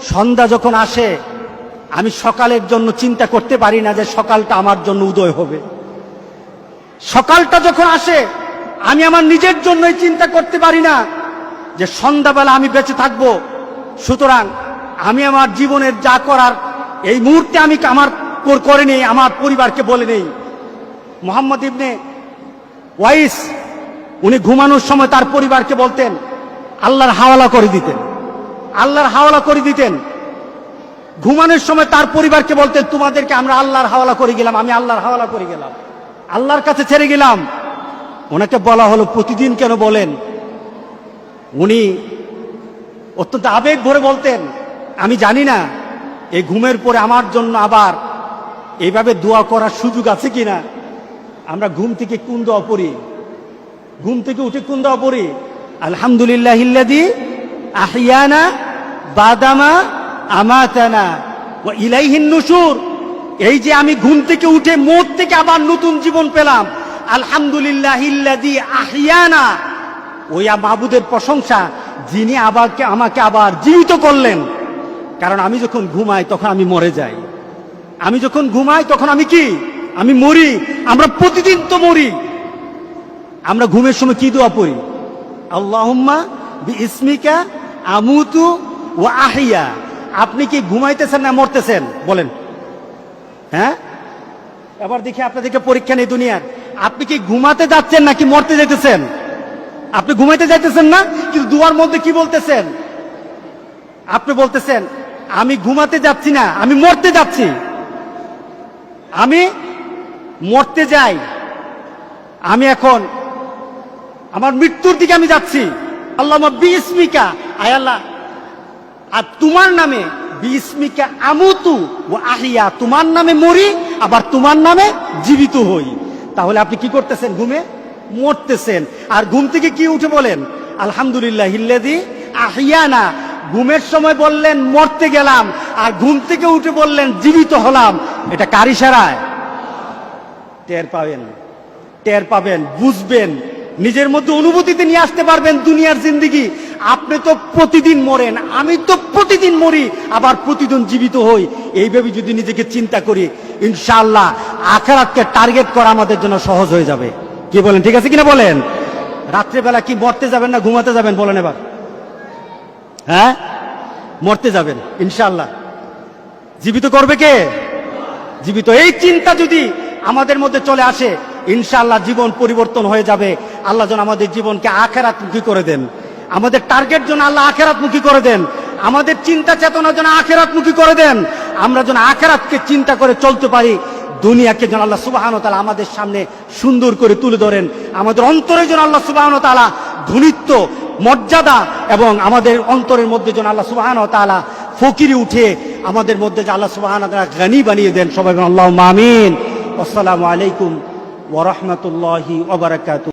সন্ধ্যা যখন আসে আমি সকালের জন্য চিন্তা করতে পারি না যে সকালটা আমার জন্য উদয় হবে। সকালটা যখন আসে আমি আমার নিজের জন্যই চিন্তা করতে পারি না যে সন্ধ্যাবেলা আমি বেঁচে থাকব। সুতরাং আমি আমার জীবনের যা করার এই মুহূর্তে আমি আমার করে নেই, আমার পরিবারকে বলে নেই। মুহাম্মদ ইবনে ওয়াইস উনি ঘুমানোর সময় তার পরিবারকে বলতেন আল্লাহর হাওয়ালা করে দিতেন, আল্লাহর হাওয়ালা করে দিতেন। ঘুমানোর সময় তার পরিবারকে বলতেন তোমাদেরকে আমরা আল্লাহর হাওয়ালা করে গেলাম, আমি আল্লাহর হাওয়ালা করে গেলাম, আল্লাহর কাছে ছেড়ে গেলাম। ওনাকে বলা হলো প্রতিদিন কেন বলেন? উনি অত্যন্ত আবেগ ভরে বলতেন আমি জানি না এই ঘুমের পরে আমার জন্য আবার এইভাবে দোয়া করার সুযোগ আছে কিনা। আমরা ঘুম থেকে কোন দোয়া পড়ি? ঘুম থেকে উঠে কোন দোয়া পড়ি? আলহামদুলিল্লাহিল্লাযী আহইয়ানা বাদামা আমাতানা ওয়া ইলাইহিন নুশুর। এই যে আমি ঘুম থেকে উঠে মওত থেকে আবার নতুন জীবন পেলাম, আলহামদুলিল্লাহিল্লাযী আহইয়ানা, ওই মাবুদের প্রশংসা যিনি আমাকে আবার জীবিত করলেন। কারণ আমি যখন ঘুমাই তখন আমি মরে যাই, আমি যখন ঘুমাই তখন আমি কি? আমি মরি। আমরা প্রতিদিন তো মরি। আমরা ঘুমের সময় কি দোয়া পড়ি? আল্লাহুম্মা বিইসমিকা আমুতু ওয়া আহইয়া। আপনি কি ঘুমাইতেছেন না মরতেছেন বলেন? হ্যাঁ, এবার দেখি আপনাদেরকে পরীক্ষা নেই দুনিয়ার। আপনি কি ঘুমাতে যাচ্ছেন নাকি মরতে যাইতেছেন? আপনি ঘুমাইতে যাইতেছেন না, কিন্তু দুয়ার মধ্যে কি বলতেছেন? আপনি বলতেছেন আমি ঘুমাতে যাচ্ছি না, আমি মরতে যাচ্ছি, আমি মরতে যাই, আমি এখন আমার মৃত্যুর দিকে আমি যাচ্ছি। আল্লাহুম্মা বিইসমিকা, আয় আল্লাহ, আর তোমার নামে, বিইসমিকা আমুতু ওয়া আহইয়া, তোমার নামে মরি আবার তোমার নামে জীবিত হই। তাহলে আপনি কি করতেছেন? ঘুমে মরতেছেন। আর ঘুম থেকে কি উঠে বলেন আলহামদুলিল্লাহিল্লাযী আহইয়ানা। ঘুমের সময় বললেন মরতে গেলাম, আর ঘুম থেকে উঠে বললেন জীবিত হলাম। এটা কার ইশারায়? টের পাবেন, টের পাবেন, বুঝবেন, নিজের মধ্যে অনুভূতিতে নিয়ে আসতে পারবেন দুনিয়ার জিন্দেগি। আপনি তো প্রতিদিন মরেন, আমি তো প্রতিদিন মরি আবার প্রতিদিন জীবিত হই। এইভাবে যদি নিজেকে চিন্তা করি, ইনশাআল্লাহ আখিরাতকে টার্গেট করা আমাদের জন্য সহজ হয়ে যাবে। কি বলেন? ঠিক আছে কিনা বলেন? রাত্রেবেলা কি মরতে যাবেন না ঘুমাতে যাবেন বলেন এবার? হ্যাঁ, মরতে যাবেন ইনশাআল্লাহ। জীবিত করবে কে? জীবিত। এই চিন্তা যদি আমাদের মধ্যে চলে আসে, ইনশাআল্লাহ জীবন পরিবর্তন হয়ে যাবে। আল্লাহ যেন আমাদের জীবনকে আখিরাতমুখী করে দেন, আমাদের টার্গেট যেন আল্লাহ আখিরাতমুখী করে দেন, আমাদের চিন্তা চেতনা যেন আখিরাতমুখী করে দেন। আমরা যেন আখিরাতকে চিন্তা করে চলতে পারি। দুনিয়াকে যেন আল্লাহ সুবহানাহু ওয়া তাআলা আমাদের সামনে সুন্দর করে তুলে ধরেন। আমাদের অন্তরে যেন আল্লাহ সুবহানাহু ওয়া তাআলা ধনীত্ব, মর্যাদা, এবং আমাদের অন্তরের মধ্যে যেন আল্লাহ সুবহানাহু ওয়া তাআলা ফকিরি উঠে আমাদের মধ্যে যে আল্লাহ সুবহানাহু ওয়া তাআলা গনি বানিয়ে দেন। সবাই আল্লাহুম্মা আমিন। আসসালামু আলাইকুম ওয়া রাহমাতুল্লাহি ওয়া বারাকাতুহু।